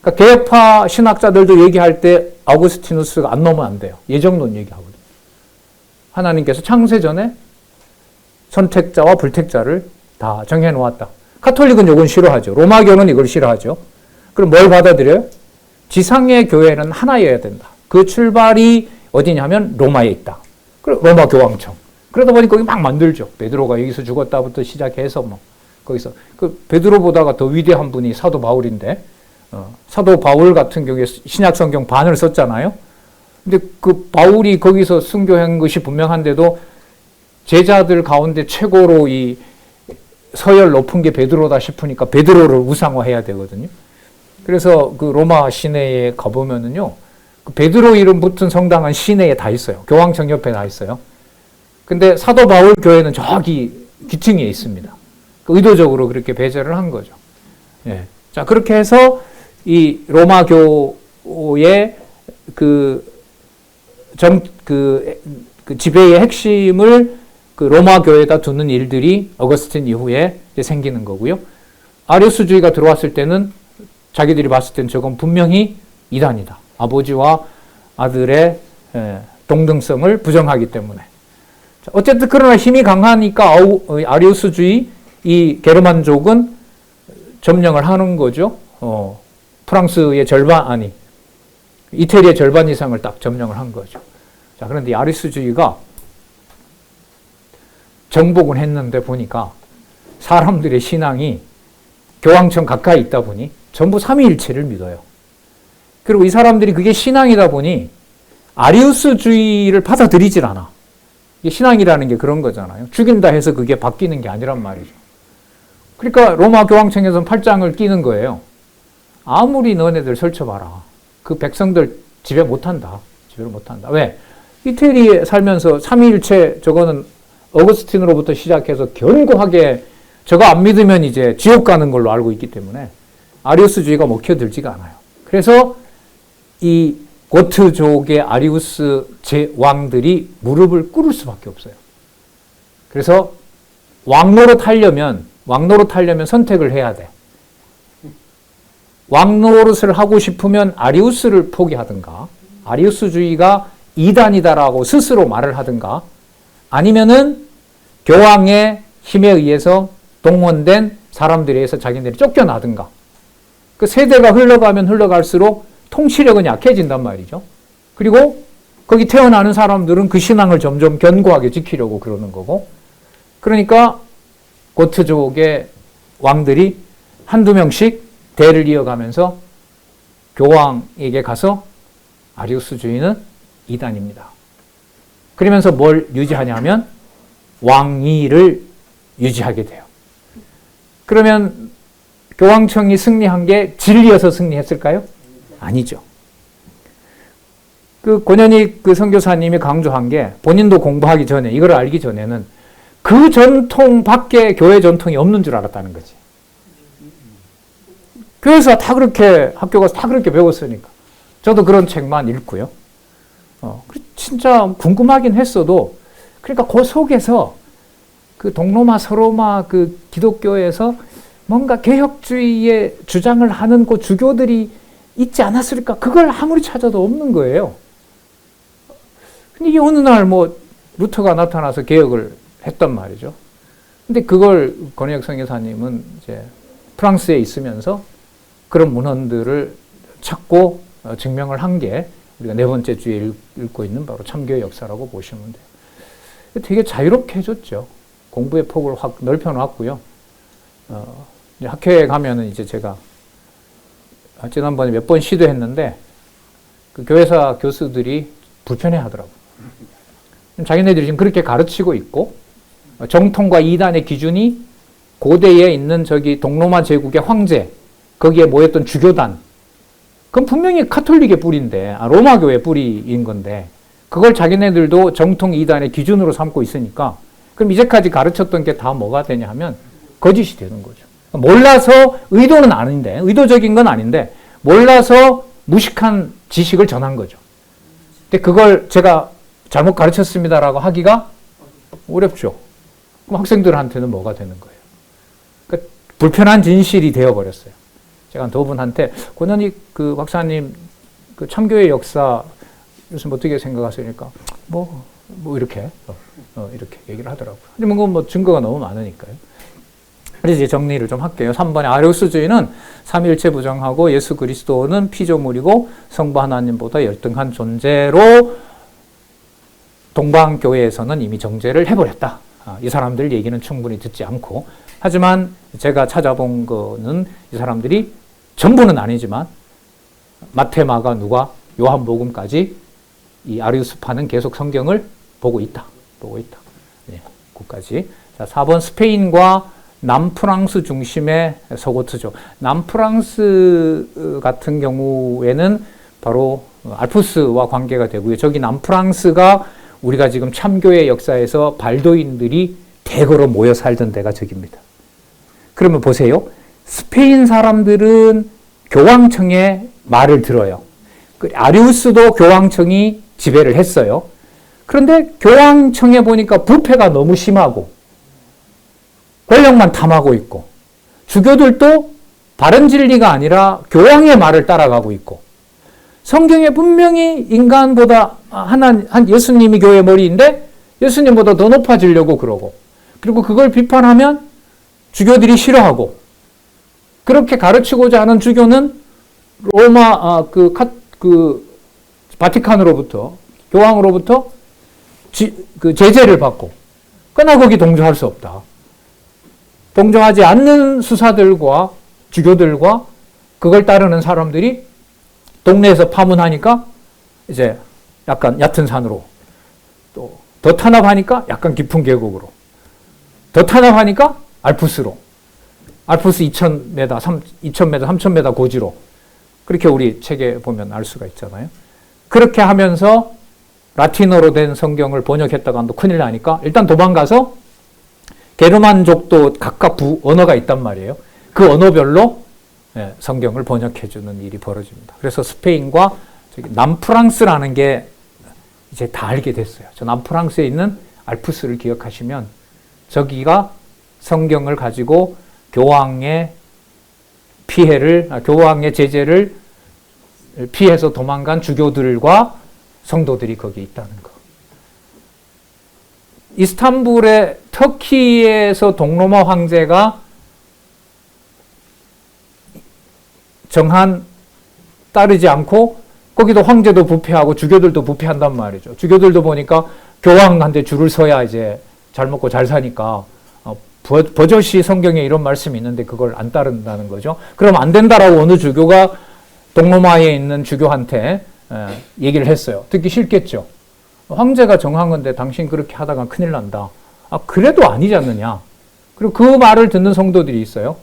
그러니까 개혁파 신학자들도 얘기할 때 아우구스티누스가 안 넣으면 안 돼요. 예정론 얘기하거든요. 하나님께서 창세 전에 선택자와 불택자를 다 정해 놓았다. 카톨릭은 이건 싫어하죠. 로마교는 이걸 싫어하죠. 그럼 뭘 받아들여요? 지상의 교회는 하나여야 된다. 그 출발이 어디냐면 로마에 있다. 그리고 로마 교황청. 그러다 보니 거기 막 만들죠. 베드로가 여기서 죽었다부터 시작해서 뭐 거기서 그 베드로보다가 더 위대한 분이 사도 바울인데 사도 바울 같은 경우에 신약 성경 반을 썼잖아요. 근데 그 바울이 거기서 순교한 것이 분명한데도 제자들 가운데 최고로 이 서열 높은 게 베드로다 싶으니까 베드로를 우상화해야 되거든요. 그래서 그 로마 시내에 가보면은요, 그 베드로 이름 붙은 성당은 시내에 다 있어요. 교황청 옆에 다 있어요. 근데 사도 바울 교회는 저기 귀층에 있습니다. 의도적으로 그렇게 배제를 한 거죠. 예. 자, 그렇게 해서 이 로마 교의 그 지배의 핵심을 그 로마 교회에다 두는 일들이 어거스틴 이후에 이제 생기는 거고요. 아리우스주의가 들어왔을 때는 자기들이 봤을 때는 저건 분명히 이단이다. 아버지와 아들의 동등성을 부정하기 때문에. 어쨌든 그러나 힘이 강하니까 아리우스주의 이 게르만족은 점령을 하는 거죠. 프랑스의 이태리의 절반 이상을 딱 점령을 한 거죠. 자, 그런데 이 아리우스주의가 정복은 했는데 보니까 사람들의 신앙이 교황청 가까이 있다 보니 전부 삼위일체를 믿어요. 그리고 이 사람들이 그게 신앙이다 보니 아리우스주의를 받아들이질 않아. 이게 신앙이라는 게 그런 거잖아요. 죽인다 해서 그게 바뀌는 게 아니란 말이죠. 그러니까 로마 교황청에서는 팔짱을 끼는 거예요. 아무리 너네들 설쳐봐라. 그 백성들 지배 못한다. 지배를 못한다. 왜? 이태리에 살면서 삼위일체 저거는 어거스틴으로부터 시작해서 견고하게 저거 안 믿으면 이제 지옥 가는 걸로 알고 있기 때문에 아리우스주의가 먹혀들지가 않아요. 그래서 이 고트족의 아리우스 제왕들이 무릎을 꿇을 수밖에 없어요. 그래서 왕노릇 하려면 선택을 해야 돼. 왕노릇을 하고 싶으면 아리우스를 포기하든가 아리우스주의가 이단이다라고 스스로 말을 하든가 아니면은 교황의 힘에 의해서 동원된 사람들에 의해서 자기들이 쫓겨나든가. 그 세대가 흘러가면 흘러갈수록 통치력은 약해진단 말이죠. 그리고 거기 태어나는 사람들은 그 신앙을 점점 견고하게 지키려고 그러는 거고. 그러니까 고트족의 왕들이 한두 명씩 대를 이어가면서 교황에게 가서 아리우스주의는 이단입니다. 그러면서 뭘 유지하냐면 왕위를 유지하게 돼요. 그러면 교황청이 승리한 게 진리여서 승리했을까요? 아니죠. 그 권현익 그 선교사님이 강조한 게 본인도 공부하기 전에 이걸 알기 전에는 그 전통 밖에 교회 전통이 없는 줄 알았다는 거지. 교회에서 다 그렇게 학교 가서 다 그렇게 배웠으니까. 저도 그런 책만 읽고요. 진짜 궁금하긴 했어도 그러니까 그 속에서 그 동로마 서로마 그 기독교에서 뭔가 개혁주의의 주장을 하는 그 주교들이 있지 않았을까? 그걸 아무리 찾아도 없는 거예요. 근데 이 어느 날 뭐 루터가 나타나서 개혁을 했단 말이죠. 근데 그걸 권혜혁 선교사님은 이제 프랑스에 있으면서 그런 문헌들을 찾고 증명을 한 게 우리가 네 번째 주에 읽고 있는 바로 참교의 역사라고 보시면 돼요. 되게 자유롭게 해줬죠. 공부의 폭을 확 넓혀놨고요. 이제 학회에 가면은 이제 제가 지난번에 몇 번 시도했는데 그 교회사 교수들이 불편해 하더라고요. 자기네들이 지금 그렇게 가르치고 있고 정통과 이단의 기준이 고대에 있는 저기 동로마 제국의 황제 거기에 모였던 주교단 그건 분명히 카톨릭의 뿌리인데 로마교의 뿌리인 건데 그걸 자기네들도 정통 이단의 기준으로 삼고 있으니까 그럼 이제까지 가르쳤던 게 다 뭐가 되냐 하면 거짓이 되는 거죠. 몰라서 의도는 아닌데 의도적인 건 아닌데 몰라서 무식한 지식을 전한 거죠. 근데 그걸 제가 잘못 가르쳤습니다라고 하기가 어렵죠. 그럼 학생들한테는 뭐가 되는 거예요? 그러니까 불편한 진실이 되어버렸어요. 제가 한 두 분한테 권현익 그 박사님 그 참교의 역사 요즘 어떻게 생각하세요? 그러니까 뭐 이렇게 이렇게 얘기를 하더라고요. 하지만 그건 뭐 증거가 너무 많으니까요. 그래서 이제 정리를 좀 할게요. 3번에 아리우스주의는 삼위일체 부정하고 예수 그리스도는 피조물이고 성부 하나님보다 열등한 존재로 동방교회에서는 이미 정죄를 해버렸다. 이 사람들 얘기는 충분히 듣지 않고, 하지만 제가 찾아본 거는 이 사람들이 전부는 아니지만 마태, 마가, 누가, 요한복음까지 이 아리우스파는 계속 성경을 보고 있다. 네, 그까지. 자, 4번 스페인과 남프랑스 중심의 서고트죠. 남프랑스 같은 경우에는 바로 알프스와 관계가 되고요. 저기 남프랑스가 우리가 지금 참교회 역사에서 발도인들이 대거로 모여 살던 데가 저기입니다. 그러면 보세요. 스페인 사람들은 교황청의 말을 들어요. 아리우스도 교황청이 지배를 했어요. 그런데 교황청에 보니까 부패가 너무 심하고 권력만 탐하고 있고 주교들도 바른 진리가 아니라 교황의 말을 따라가고 있고, 성경에 분명히 인간보다 한 예수님이 교회 머리인데 예수님보다 더 높아지려고 그러고, 그리고 그걸 비판하면 주교들이 싫어하고, 그렇게 가르치고자 하는 주교는 로마 바티칸으로부터 교황으로부터 제재를 받고, 그러나 거기 동조할 수 없다. 동조하지 않는 수사들과 주교들과 그걸 따르는 사람들이 동네에서 파문하니까 이제 약간 얕은 산으로, 또 더 탄압하니까 약간 깊은 계곡으로, 더 탄압하니까 알프스로, 알프스 2000m, 3000m 고지로, 그렇게 우리 책에 보면 알 수가 있잖아요. 그렇게 하면서 라틴어로 된 성경을 번역했다가 또 큰일 나니까 일단 도망가서, 게르만족도 각각 언어가 있단 말이에요. 그 언어별로 성경을 번역해주는 일이 벌어집니다. 그래서 스페인과 남프랑스라는 게 이제 다 알게 됐어요. 저 남프랑스에 있는 알프스를 기억하시면 저기가 성경을 가지고 교황의 제재를 피해서 도망간 주교들과 성도들이 거기에 있다는 거. 이스탄불의 터키에서 동로마 황제가 정한 따르지 않고, 거기도 황제도 부패하고 주교들도 부패한단 말이죠. 주교들도 보니까 교황한테 줄을 서야 이제 잘 먹고 잘 사니까 버젓이 성경에 이런 말씀이 있는데 그걸 안 따른다는 거죠. 그럼 안 된다라고 어느 주교가 동로마에 있는 주교한테 얘기를 했어요. 듣기 싫겠죠. 황제가 정한 건데 당신 그렇게 하다가 큰일 난다. 그래도 아니지 않느냐. 그리고 그 말을 듣는 성도들이 있어요.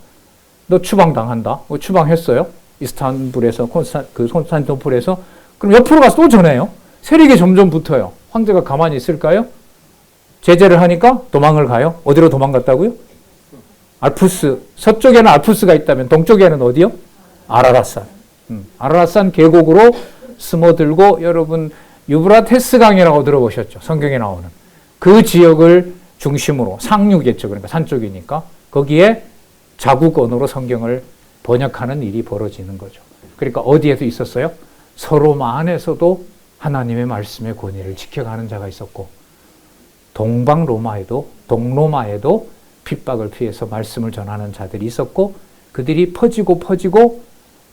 너 추방당한다. 추방했어요. 이스탄불에서, 콘스탄티노플에서. 그럼 옆으로 가서 또 전해요. 세력이 점점 붙어요. 황제가 가만히 있을까요? 제재를 하니까 도망을 가요. 어디로 도망갔다고요? 알프스. 서쪽에는 알프스가 있다면 동쪽에는 어디요? 아라라산. 아라라산 계곡으로 스며들고, 여러분 유브라테스 강이라고 들어보셨죠? 성경에 나오는. 그 지역을 중심으로, 상류겠죠. 그러니까 산 쪽이니까. 거기에 자국 언어로 성경을 번역하는 일이 벌어지는 거죠. 그러니까 어디에도 있었어요? 서로마 안에서도 하나님의 말씀의 권위를 지켜가는 자가 있었고, 동로마에도 핍박을 피해서 말씀을 전하는 자들이 있었고, 그들이 퍼지고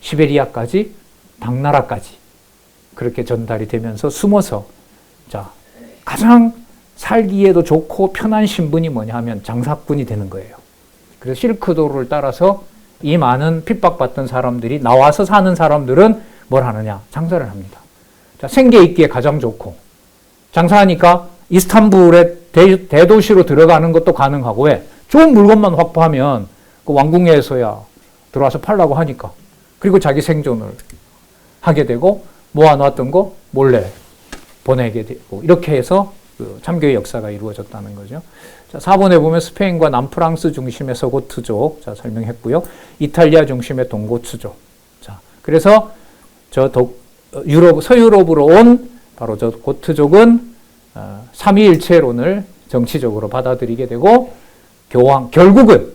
시베리아까지, 당나라까지 그렇게 전달이 되면서 숨어서, 자, 가장 살기에도 좋고 편한 신분이 뭐냐 하면 장사꾼이 되는 거예요. 그래서 실크도로를 따라서 이 많은 핍박받던 사람들이, 나와서 사는 사람들은 뭘 하느냐? 장사를 합니다. 자, 생계 있기에 가장 좋고, 장사하니까 이스탄불의 대도시로 들어가는 것도 가능하고, 왜? 좋은 물건만 확보하면 그 왕궁에서야 들어와서 팔라고 하니까. 그리고 자기 생존을 하게 되고, 모아놨던 거 몰래 보내게 되고, 이렇게 해서 그 참교의 역사가 이루어졌다는 거죠. 자, 4번에 보면 스페인과 남프랑스 중심의 서고트족, 자, 설명했고요. 이탈리아 중심의 동고츠족. 자, 그래서 서유럽으로 온 바로 저 고트족은 삼위일체론을 정치적으로 받아들이게 되고, 결국은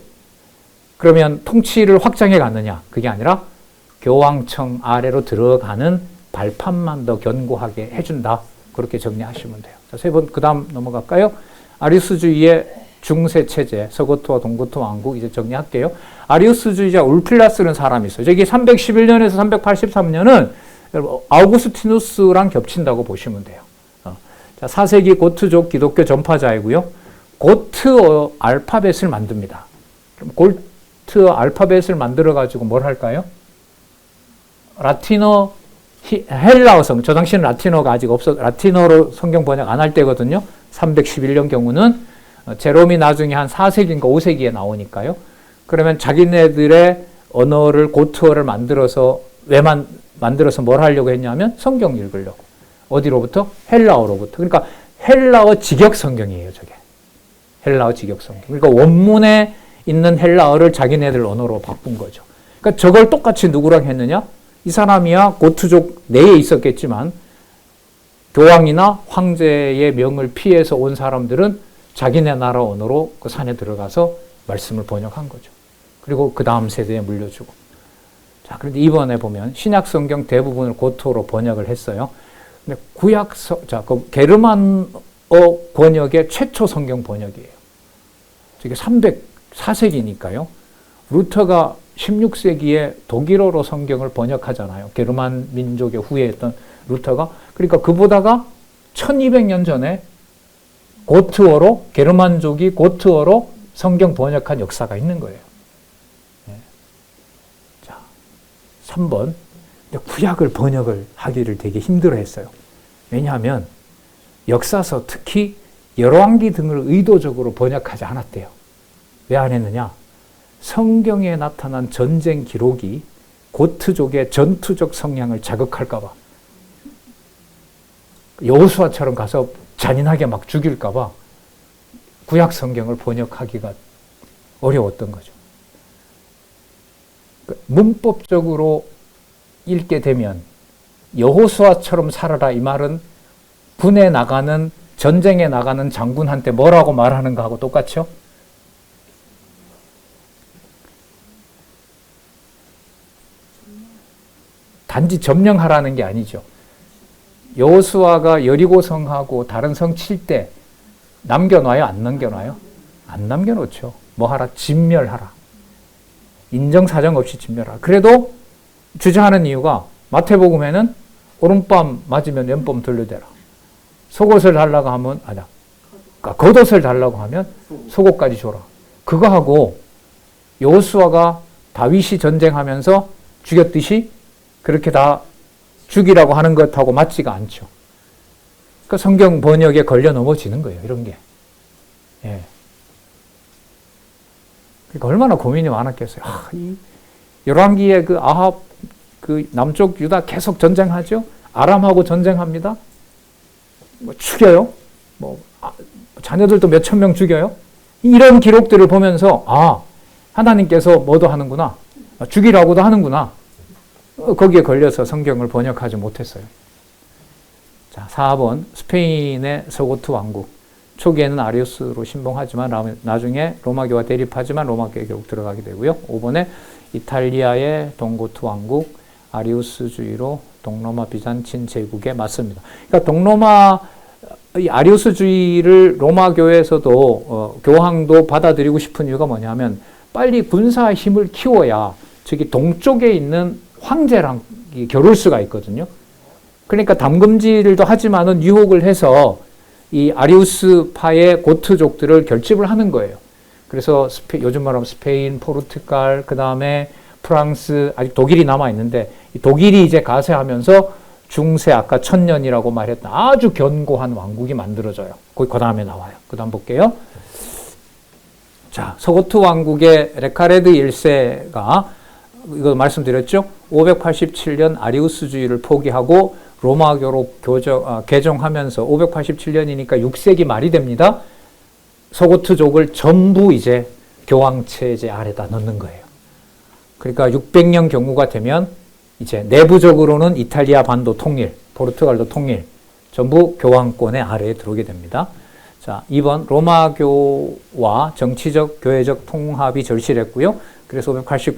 그러면 통치를 확장해 갔느냐? 그게 아니라 교황청 아래로 들어가는 발판만 더 견고하게 해준다. 그렇게 정리하시면 돼요. 자, 세 번, 그 다음 넘어갈까요? 아리우스주의의 중세 체제, 서고토와 동고토 왕국 이제 정리할게요. 아리우스주의자 울필라스라는 사람이 있어요. 저기 311년에서 383년은 아우구스티누스랑 겹친다고 보시면 돼요. 자, 4세기 고트족 기독교 전파자이고요. 고트 알파벳을 만듭니다. 그럼 고트 알파벳을 만들어가지고 뭘 할까요? 라틴어, 헬라어 성, 저 당시는 라틴어가 아직 라틴어로 성경 번역 안 할 때거든요. 311년 경우는 제롬이 나중에 한 4세기인가 5세기에 나오니까요. 그러면 자기네들의 언어를 고트어를 만들어서 만들어서 뭘 하려고 했냐면 성경 읽으려고. 어디로부터? 헬라어로부터. 그러니까 헬라어 직역 성경이에요, 저게. 헬라어 직역 성경. 그러니까 원문에 있는 헬라어를 자기네들 언어로 바꾼 거죠. 그러니까 저걸 똑같이 누구랑 했느냐? 이 사람이야 고트족 내에 있었겠지만 교황이나 황제의 명을 피해서 온 사람들은 자기네 나라 언어로 그 산에 들어가서 말씀을 번역한 거죠. 그리고 그 다음 세대에 물려주고. 자, 그런데 이번에 보면 신약 성경 대부분을 고토로 번역을 했어요. 근데 그 게르만어 번역의 최초 성경 번역이에요. 저게 304세기니까요. 루터가 16세기에 독일어로 성경을 번역하잖아요. 게르만 민족의 후예였던 루터가. 그러니까 그보다가 1200년 전에 고트어로, 게르만족이 고트어로 성경 번역한 역사가 있는 거예요. 네. 자, 3번. 구약을 번역을 하기를 되게 힘들어 했어요. 왜냐하면 역사서 특히 열왕기 등을 의도적으로 번역하지 않았대요. 왜 안 했느냐? 성경에 나타난 전쟁 기록이 고트족의 전투적 성향을 자극할까 봐. 여호수아처럼 가서 잔인하게 막 죽일까 봐 구약 성경을 번역하기가 어려웠던 거죠. 문법적으로 읽게 되면 여호수아처럼 살아라 이 말은 군에 나가는 전쟁에 나가는 장군한테 뭐라고 말하는 거하고 똑같죠? 단지 점령하라는 게 아니죠. 여호수아가 여리고 성하고 다른 성 칠 때 남겨놔요? 안 남겨놔요? 안 남겨놓죠. 뭐 하라? 진멸하라. 인정사정 없이 진멸하라. 그래도 주저하는 이유가 마태복음에는 오른밤 맞으면 왼밤 돌려대라. 속옷을 달라고 하면 겉옷을 달라고 하면 속옷까지 줘라. 그거하고 여호수아가 다윗이 전쟁하면서 죽였듯이 그렇게 다 죽이라고 하는 것하고 맞지가 않죠. 그러니까 성경 번역에 걸려 넘어지는 거예요. 이런 게. 예. 그러니까 얼마나 고민이 많았겠어요. 이 열왕기에 그 아합 그 남쪽 유다 계속 전쟁하죠. 아람하고 전쟁합니다. 뭐 죽여요. 자녀들도 몇천 명 죽여요. 이런 기록들을 보면서 하나님께서 뭐도 하는구나. 죽이라고도 하는구나. 거기에 걸려서 성경을 번역하지 못했어요. 자, 4번 스페인의 서고트 왕국. 초기에는 아리우스로 신봉하지만 나중에 로마교와 대립하지만 로마교에 결국 들어가게 되고요. 5번에 이탈리아의 동고트 왕국. 아리우스주의로 동로마 비잔틴 제국에 맞습니다. 그러니까 이 아리우스주의를 로마교에서도 교황도 받아들이고 싶은 이유가 뭐냐면 빨리 군사 힘을 키워야 저기 동쪽에 있는 황제랑 겨룰 수가 있거든요. 그러니까 담금질도 하지만은 유혹을 해서 이 아리우스파의 고트족들을 결집을 하는 거예요. 그래서 요즘 말하면 스페인, 포르투갈, 그 다음에 프랑스, 아직 독일이 남아 있는데 독일이 이제 가세하면서 중세 아까 1000년이라고 말했던 아주 견고한 왕국이 만들어져요. 그 다음에 나와요. 그 다음 볼게요. 자, 서고트 왕국의 레카레드 1세가 이거 말씀드렸죠. 587년 아리우스주의를 포기하고 로마교로 개종하면서 587년이니까 6세기 말이 됩니다. 서고트족을 전부 이제 교황체제 아래다 넣는 거예요. 그러니까 600년 경우가 되면 이제 내부적으로는 이탈리아 반도 통일, 포르투갈도 통일, 전부 교황권의 아래에 들어오게 됩니다. 자, 자, 2번 로마교와 정치적 교회적 통합이 절실했고요. 그래서